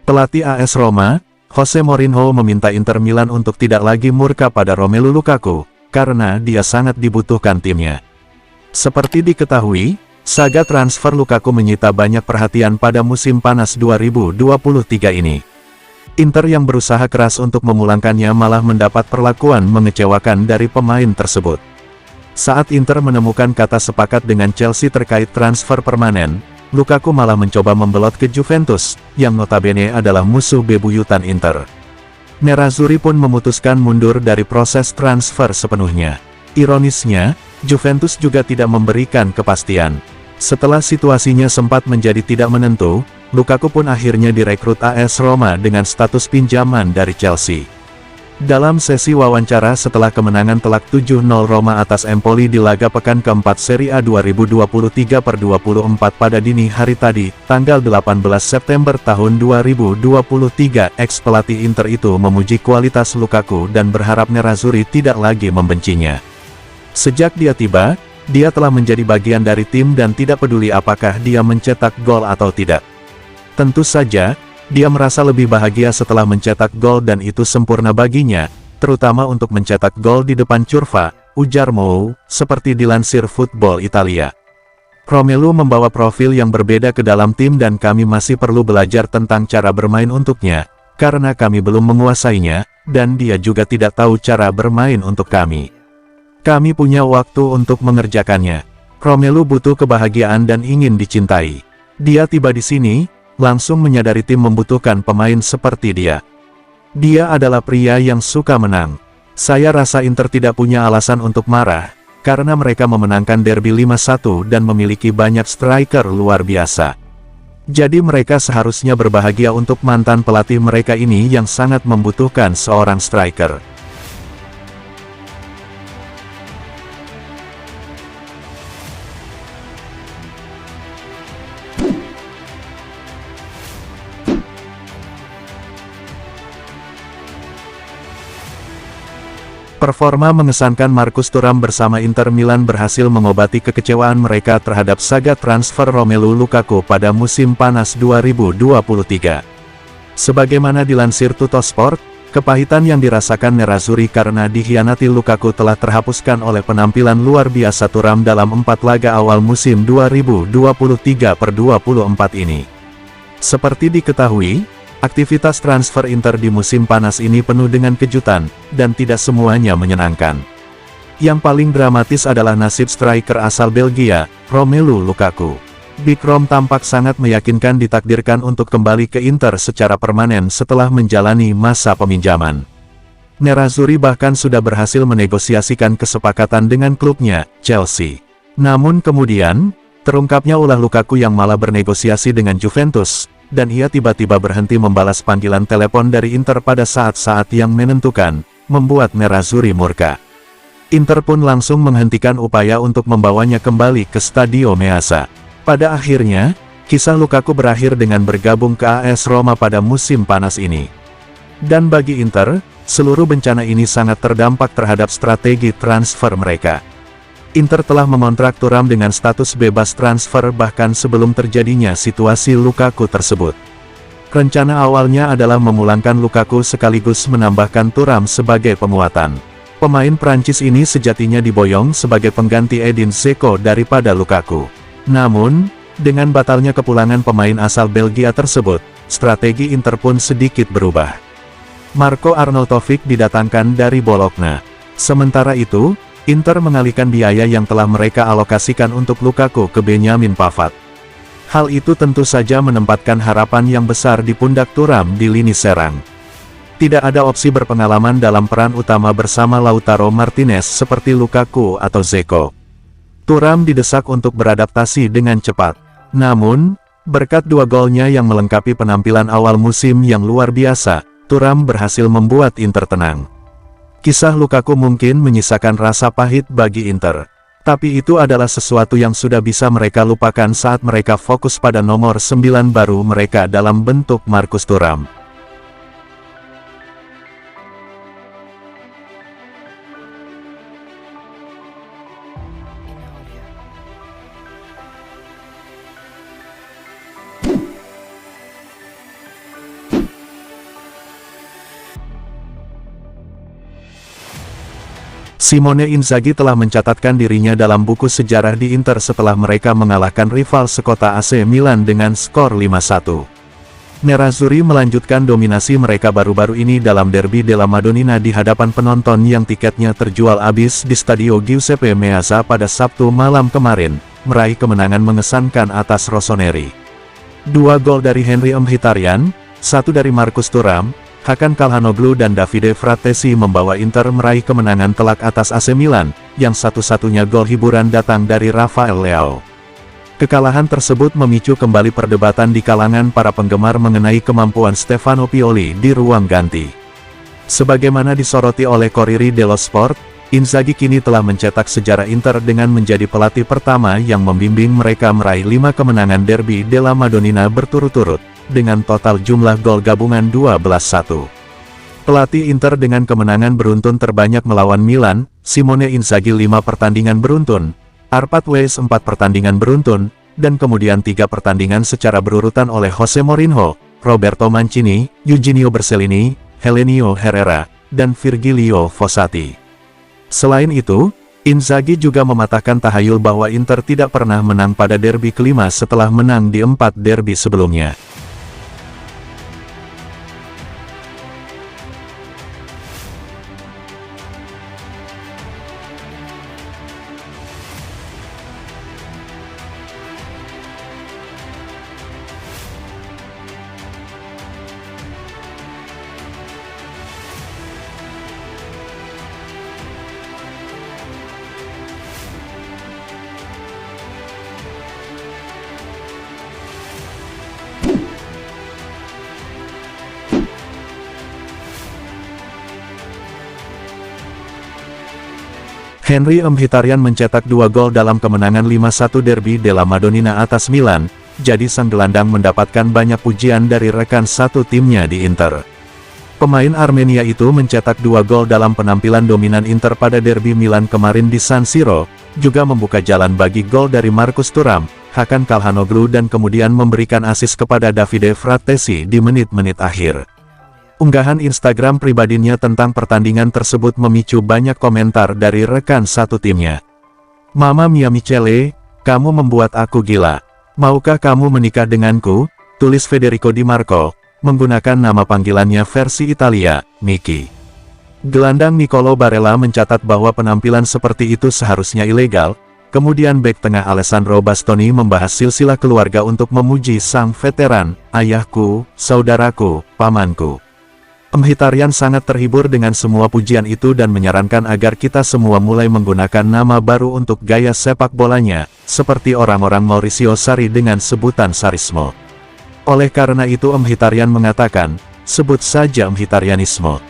Pelatih AS Roma, Jose Mourinho meminta Inter Milan untuk tidak lagi murka pada Romelu Lukaku, karena dia sangat dibutuhkan timnya. Seperti diketahui, saga transfer Lukaku menyita banyak perhatian pada musim panas 2023 ini. Inter yang berusaha keras untuk memulangkannya malah mendapat perlakuan mengecewakan dari pemain tersebut. Saat Inter menemukan kata sepakat dengan Chelsea terkait transfer permanen, Lukaku malah mencoba membelot ke Juventus, yang notabene adalah musuh bebuyutan Inter. Nerazzurri pun memutuskan mundur dari proses transfer sepenuhnya. Ironisnya, Juventus juga tidak memberikan kepastian. Setelah situasinya sempat menjadi tidak menentu, Lukaku pun akhirnya direkrut AS Roma dengan status pinjaman dari Chelsea. Dalam sesi wawancara setelah kemenangan telak 7-0 Roma atas Empoli di laga pekan keempat Serie A 2023/24 pada dini hari tadi, tanggal 18 September tahun 2023, ex-pelatih Inter itu memuji kualitas Lukaku dan berharap Nerazzurri tidak lagi membencinya. Sejak dia tiba, dia telah menjadi bagian dari tim dan tidak peduli apakah dia mencetak gol atau tidak. Tentu saja, dia merasa lebih bahagia setelah mencetak gol dan itu sempurna baginya, terutama untuk mencetak gol di depan Curva, ujar Mou, seperti dilansir Football Italia. Romelu membawa profil yang berbeda ke dalam tim dan kami masih perlu belajar tentang cara bermain untuknya, karena kami belum menguasainya, dan dia juga tidak tahu cara bermain untuk kami. Kami punya waktu untuk mengerjakannya. Romelu butuh kebahagiaan dan ingin dicintai. Dia tiba di sini, langsung menyadari tim membutuhkan pemain seperti dia. Dia adalah pria yang suka menang. Saya rasa Inter tidak punya alasan untuk marah, karena mereka memenangkan derby 5-1 dan memiliki banyak striker luar biasa. Jadi mereka seharusnya berbahagia untuk mantan pelatih mereka ini yang sangat membutuhkan seorang striker. Performa mengesankan Marcus Thuram bersama Inter Milan berhasil mengobati kekecewaan mereka terhadap saga transfer Romelu Lukaku pada musim panas 2023. Sebagaimana dilansir Tuttosport, kepahitan yang dirasakan Nerazzurri karena dikhianati Lukaku telah terhapuskan oleh penampilan luar biasa Thuram dalam 4 laga awal musim 2023/24 ini. Seperti diketahui, aktivitas transfer Inter di musim panas ini penuh dengan kejutan, dan tidak semuanya menyenangkan. Yang paling dramatis adalah nasib striker asal Belgia, Romelu Lukaku. Big Rom tampak sangat meyakinkan ditakdirkan untuk kembali ke Inter secara permanen setelah menjalani masa peminjaman. Nerazzurri bahkan sudah berhasil menegosiasikan kesepakatan dengan klubnya, Chelsea. Namun kemudian, terungkapnya ulah Lukaku yang malah bernegosiasi dengan Juventus, dan ia tiba-tiba berhenti membalas panggilan telepon dari Inter pada saat-saat yang menentukan, membuat Nerazzurri murka. Inter pun langsung menghentikan upaya untuk membawanya kembali ke Stadio Meazza. Pada akhirnya, kisah Lukaku berakhir dengan bergabung ke AS Roma pada musim panas ini. Dan bagi Inter, seluruh bencana ini sangat terdampak terhadap strategi transfer mereka. Inter telah mengontrak Thuram dengan status bebas transfer bahkan sebelum terjadinya situasi Lukaku tersebut. Rencana awalnya adalah memulangkan Lukaku sekaligus menambahkan Thuram sebagai penguatan. Pemain Prancis ini sejatinya diboyong sebagai pengganti Edin Dzeko daripada Lukaku. Namun, dengan batalnya kepulangan pemain asal Belgia tersebut, strategi Inter pun sedikit berubah. Marko Arnautovic didatangkan dari Bologna. Sementara itu, Inter mengalihkan biaya yang telah mereka alokasikan untuk Lukaku ke Benjamin Pavard. Hal itu tentu saja menempatkan harapan yang besar di pundak Thuram di lini serang. Tidak ada opsi berpengalaman dalam peran utama bersama Lautaro Martinez seperti Lukaku atau Dzeko. Thuram didesak untuk beradaptasi dengan cepat. Namun, berkat 2 golnya yang melengkapi penampilan awal musim yang luar biasa, Thuram berhasil membuat Inter tenang. Kisah Lukaku mungkin menyisakan rasa pahit bagi Inter. Tapi itu adalah sesuatu yang sudah bisa mereka lupakan saat mereka fokus pada nomor 9 baru mereka dalam bentuk Marcus Thuram. Simone Inzaghi telah mencatatkan dirinya dalam buku sejarah di Inter setelah mereka mengalahkan rival sekota AC Milan dengan skor 5-1. Nerazzurri melanjutkan dominasi mereka baru-baru ini dalam Derby della Madonnina di hadapan penonton yang tiketnya terjual habis di Stadio Giuseppe Meazza pada Sabtu malam kemarin, meraih kemenangan mengesankan atas Rossoneri. 2 gol dari Henry Mkhitaryan, 1 dari Marcus Thuram, Hakan Calhanoglu dan Davide Frattesi membawa Inter meraih kemenangan telak atas AC Milan, yang satu-satunya gol hiburan datang dari Rafael Leao. Kekalahan tersebut memicu kembali perdebatan di kalangan para penggemar mengenai kemampuan Stefano Pioli di ruang ganti. Sebagaimana disoroti oleh Corriere dello Sport, Inzaghi kini telah mencetak sejarah Inter dengan menjadi pelatih pertama yang membimbing mereka meraih 5 kemenangan Derby della Madonnina berturut-turut, dengan total jumlah gol gabungan 12-1. Pelatih Inter dengan kemenangan beruntun terbanyak melawan Milan, Simone Inzaghi 5 pertandingan beruntun, Arpad Weis 4 pertandingan beruntun, dan kemudian 3 pertandingan secara berurutan oleh Jose Mourinho, Roberto Mancini, Eugenio Bercellini, Helenio Herrera, dan Virgilio Fossati. Selain itu, Inzaghi juga mematahkan tahayul bahwa Inter tidak pernah menang pada derby kelima setelah menang di 4 derby sebelumnya. Henry Mkhitaryan mencetak 2 gol dalam kemenangan 5-1 Derby della Madonnina atas Milan, jadi sang gelandang mendapatkan banyak pujian dari rekan satu timnya di Inter. Pemain Armenia itu mencetak 2 gol dalam penampilan dominan Inter pada Derby Milan kemarin di San Siro, juga membuka jalan bagi gol dari Marcus Thuram, Hakan Calhanoglu dan kemudian memberikan assist kepada Davide Frattesi di menit-menit akhir. Unggahan Instagram pribadinya tentang pertandingan tersebut memicu banyak komentar dari rekan satu timnya. "Mamma mia Michele, kamu membuat aku gila. Maukah kamu menikah denganku?" tulis Federico Di Marco, menggunakan nama panggilannya versi Italia, Miki. Gelandang Nicolo Barella mencatat bahwa penampilan seperti itu seharusnya ilegal. Kemudian bek tengah Alessandro Bastoni membahas silsilah keluarga untuk memuji sang veteran, "Ayahku, saudaraku, pamanku." Mkhitaryan sangat terhibur dengan semua pujian itu dan menyarankan agar kita semua mulai menggunakan nama baru untuk gaya sepak bolanya, seperti orang-orang Maurizio Sarri dengan sebutan Sarrismo. Oleh karena itu Mkhitaryan mengatakan, "Sebut saja Mkhitaryanismo."